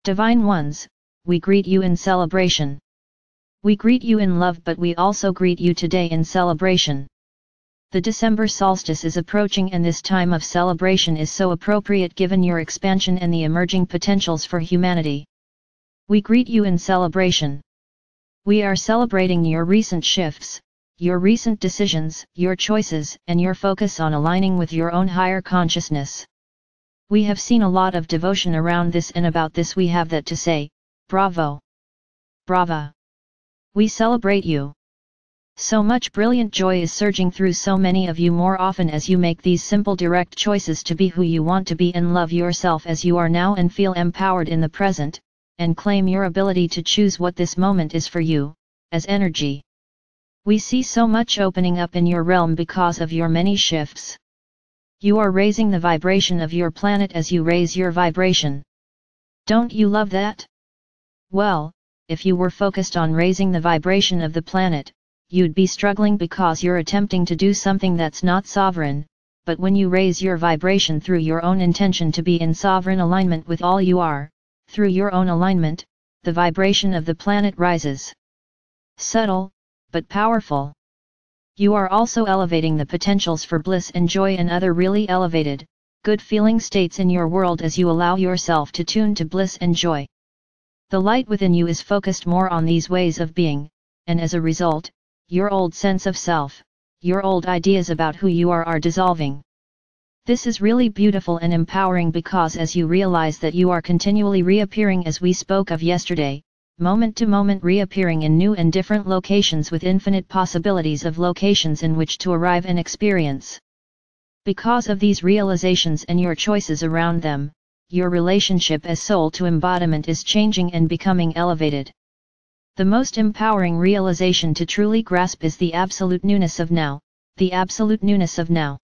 Divine Ones, we greet you in celebration. We greet you in love, but we also greet you today in celebration. The December solstice is approaching, and this time of celebration is so appropriate given your expansion and the emerging potentials for humanity. We greet you in celebration. We are celebrating your recent shifts, your recent decisions, your choices, and your focus on aligning with your own higher consciousness. We have seen a lot of devotion around this, and about this we have that to say. Bravo! Brava! We celebrate you. So much brilliant joy is surging through so many of you more often as you make these simple direct choices to be who you want to be and love yourself as you are now, and feel empowered in the present, and claim your ability to choose what this moment is for you, as energy. We see so much opening up in your realm because of your many shifts. You are raising the vibration of your planet as you raise your vibration. Don't you love that? Well, if you were focused on raising the vibration of the planet, you'd be struggling because you're attempting to do something that's not sovereign, but when you raise your vibration through your own intention to be in sovereign alignment with all you are, through your own alignment, the vibration of the planet rises. Subtle, but powerful. You are also elevating the potentials for bliss and joy and other really elevated, good feeling states in your world as you allow yourself to tune to bliss and joy. The light within you is focused more on these ways of being, and as a result, your old sense of self, your old ideas about who you are dissolving. This is really beautiful and empowering because as you realize that you are continually reappearing, as we spoke of yesterday, moment to moment reappearing in new and different locations with infinite possibilities of locations in which to arrive and experience. Because of these realizations and your choices around them, your relationship as soul to embodiment is changing and becoming elevated. The most empowering realization to truly grasp is the absolute newness of now, the absolute newness of now.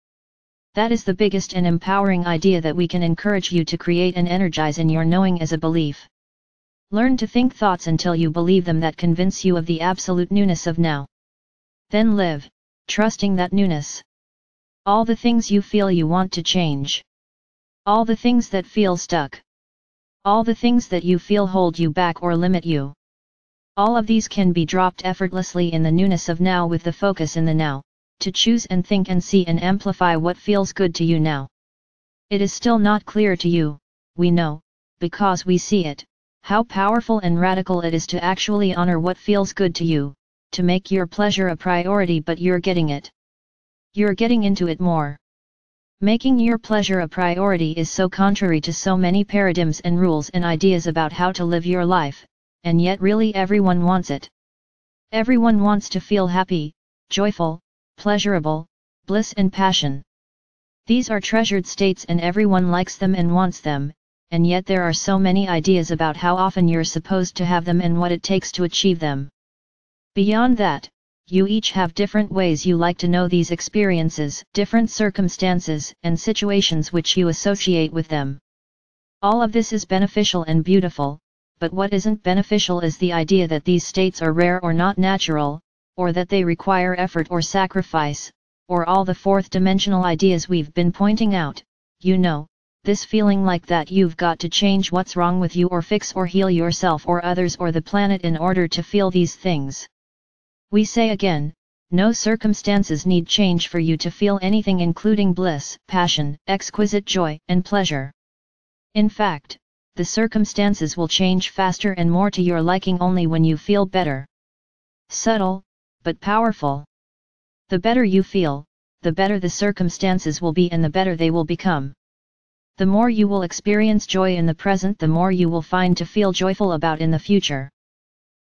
That is the biggest and empowering idea that we can encourage you to create and energize in your knowing as a belief. Learn to think thoughts until you believe them that convince you of the absolute newness of now. Then live, trusting that newness. All the things you feel you want to change. All the things that feel stuck. All the things that you feel hold you back or limit you. All of these can be dropped effortlessly in the newness of now with the focus in the now, to choose and think and see and amplify what feels good to you now. It is still not clear to you, we know, because we see it, how powerful and radical it is to actually honor what feels good to you, to make your pleasure a priority, but you're getting it. You're getting into it more. Making your pleasure a priority is so contrary to so many paradigms and rules and ideas about how to live your life, and yet really everyone wants it. Everyone wants to feel happy, joyful, pleasurable, bliss and passion. These are treasured states and everyone likes them and wants them, and yet there are so many ideas about how often you're supposed to have them and what it takes to achieve them. Beyond that, you each have different ways you like to know these experiences, different circumstances and situations which you associate with them. All of this is beneficial and beautiful, but what isn't beneficial is the idea that these states are rare or not natural, or that they require effort or sacrifice, or all the fourth-dimensional ideas we've been pointing out. You know, this feeling like that you've got to change what's wrong with you or fix or heal yourself or others or the planet in order to feel these things. We say again, no circumstances need change for you to feel anything, including bliss, passion, exquisite joy, and pleasure. In fact, the circumstances will change faster and more to your liking only when you feel better. Subtle, but powerful. The better you feel, the better the circumstances will be and the better they will become. The more you will experience joy in the present, the more you will find to feel joyful about in the future.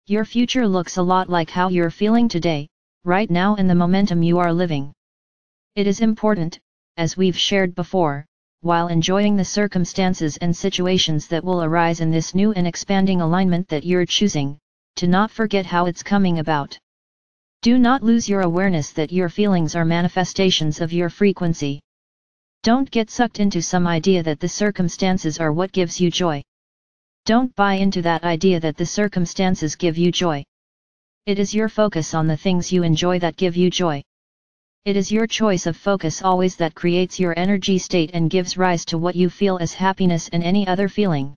Your future looks a lot like how you're feeling today, right now, and the momentum you are living. It is important, as we've shared before, while enjoying the circumstances and situations that will arise in this new and expanding alignment that you're choosing, to not forget how it's coming about. Do not lose your awareness that your feelings are manifestations of your frequency. Don't get sucked into some idea that the circumstances are what gives you joy. Don't buy into that idea that the circumstances give you joy. It is your focus on the things you enjoy that give you joy. It is your choice of focus always that creates your energy state and gives rise to what you feel as happiness and any other feeling.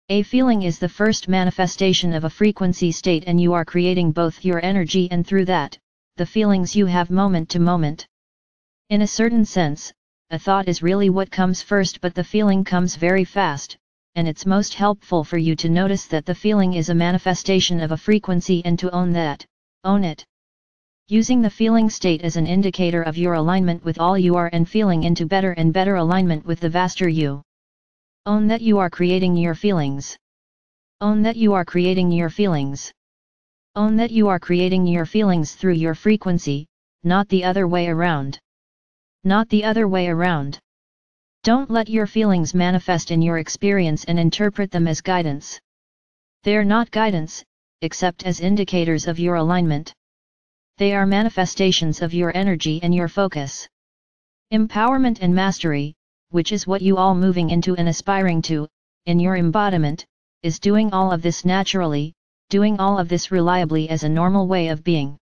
A feeling is the first manifestation of a frequency state, and you are creating both your energy and through that, the feelings you have moment to moment. In a certain sense, a thought is really what comes first, but the feeling comes very fast, and it's most helpful for you to notice that the feeling is a manifestation of a frequency and to own that, own it. Using the feeling state as an indicator of your alignment with all you are and feeling into better and better alignment with the vaster you. Own that you are creating your feelings. Own that you are creating your feelings. Own that you are creating your feelings through your frequency, not the other way around. Not the other way around. Don't let your feelings manifest in your experience and interpret them as guidance. They are not guidance, except as indicators of your alignment. They are manifestations of your energy and your focus. Empowerment and mastery, which is what you all moving into and aspiring to, in your embodiment, is doing all of this naturally, doing all of this reliably as a normal way of being.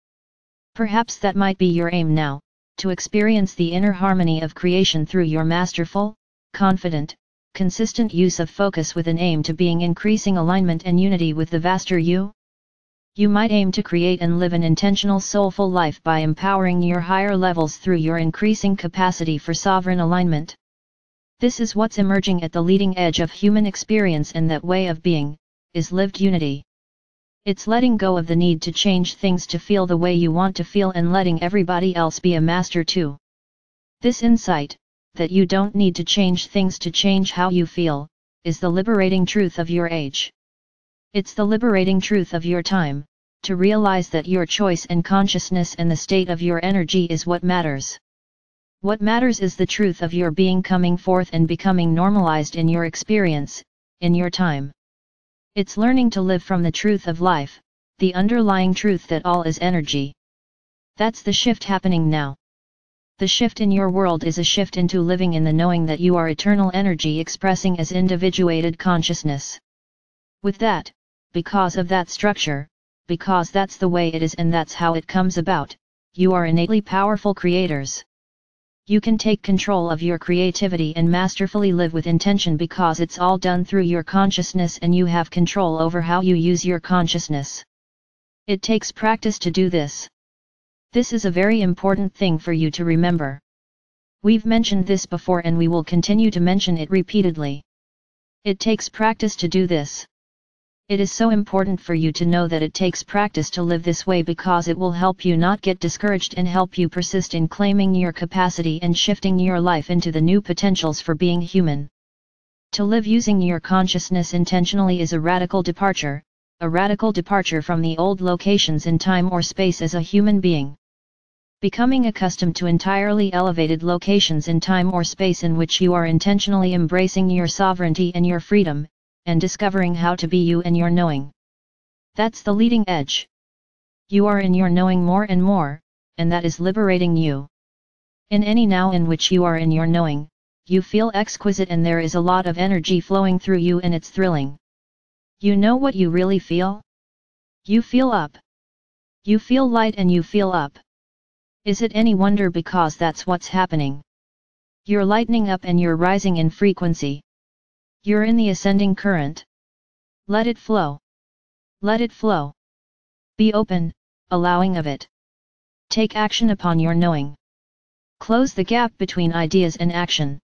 Perhaps that might be your aim now, to experience the inner harmony of creation through your masterful, confident, consistent use of focus with an aim to being increasing alignment and unity with the vaster you. You might aim to create and live an intentional soulful life by empowering your higher levels through your increasing capacity for sovereign alignment. This is what's emerging at the leading edge of human experience, and that way of being is lived unity. It's letting go of the need to change things to feel the way you want to feel and letting everybody else be a master too. This insight, that you don't need to change things to change how you feel, is the liberating truth of your age. It's the liberating truth of your time, to realize that your choice and consciousness and the state of your energy is what matters. What matters is the truth of your being coming forth and becoming normalized in your experience, in your time. It's learning to live from the truth of life, the underlying truth that all is energy. That's the shift happening now. The shift in your world is a shift into living in the knowing that you are eternal energy expressing as individuated consciousness. With that, because of that structure, because that's the way it is and that's how it comes about, you are innately powerful creators. You can take control of your creativity and masterfully live with intention because it's all done through your consciousness and you have control over how you use your consciousness. It takes practice to do this. This is a very important thing for you to remember. We've mentioned this before and we will continue to mention it repeatedly. It takes practice to do this. It is so important for you to know that it takes practice to live this way because it will help you not get discouraged and help you persist in claiming your capacity and shifting your life into the new potentials for being human. To live using your consciousness intentionally is a radical departure from the old locations in time or space as a human being. Becoming accustomed to entirely elevated locations in time or space in which you are intentionally embracing your sovereignty and your freedom, and discovering how to be you and your knowing. That's the leading edge. You are in your knowing more and more, and that is liberating you. In any now in which you are in your knowing, you feel exquisite and there is a lot of energy flowing through you and it's thrilling. You know what you really feel? You feel up. You feel light and you feel up. Is it any wonder because that's what's happening? You're lightening up and you're rising in frequency. You're in the ascending current. Let it flow. Let it flow. Be open, allowing of it. Take action upon your knowing. Close the gap between ideas and action.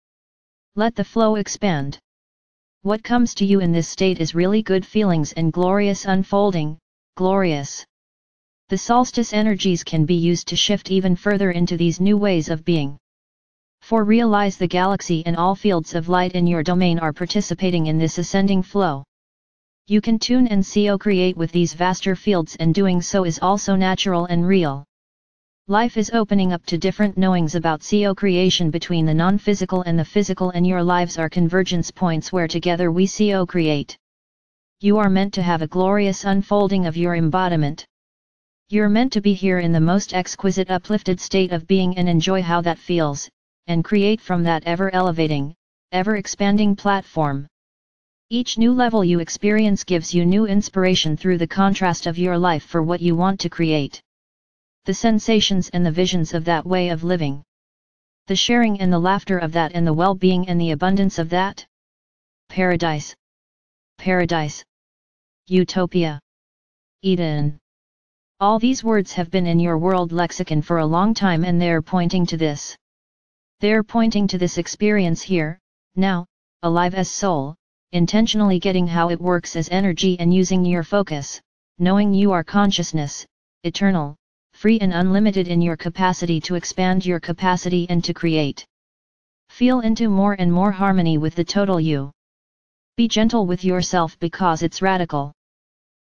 Let the flow expand. What comes to you in this state is really good feelings and glorious unfolding, glorious. The solstice energies can be used to shift even further into these new ways of being. For realize the galaxy and all fields of light in your domain are participating in this ascending flow. You can tune and co-create with these vaster fields, and doing so is also natural and real. Life is opening up to different knowings about co-creation between the non-physical and the physical, and your lives are convergence points where together we co-create. You are meant to have a glorious unfolding of your embodiment. You're meant to be here in the most exquisite uplifted state of being and enjoy how that feels, and create from that ever-elevating, ever-expanding platform. Each new level you experience gives you new inspiration through the contrast of your life for what you want to create. The sensations and the visions of that way of living. The sharing and the laughter of that and the well-being and the abundance of that. Paradise. paradise, utopia, Eden. All these words have been in your world lexicon for a long time, and they're pointing to this. They're pointing to this experience here, now, alive as soul, intentionally getting how it works as energy and using your focus, knowing you are consciousness, eternal, free and unlimited in your capacity to expand your capacity and to create. Feel into more and more harmony with the total you. Be gentle with yourself because it's radical.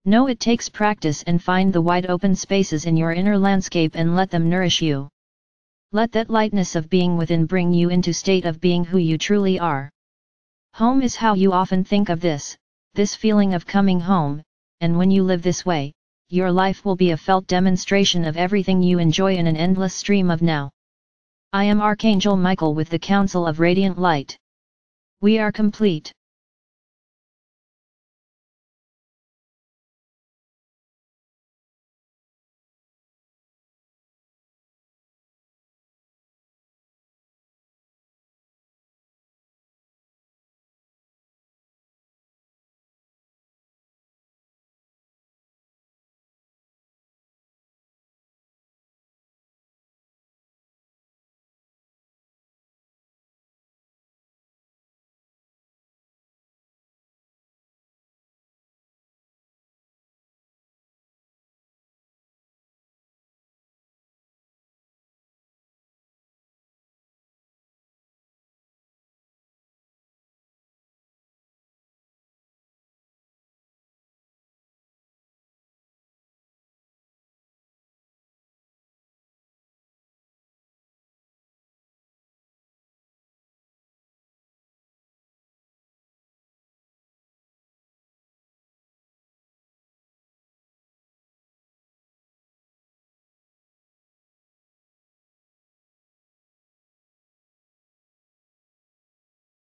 Know it takes practice, and find the wide open spaces in your inner landscape and let them nourish you. Let that lightness of being within bring you into state of being who you truly are. Home is how you often think of this feeling of coming home, and when you live this way, your life will be a felt demonstration of everything you enjoy in an endless stream of now. I am Archangel Michael with the Council of Radiant Light. We are complete.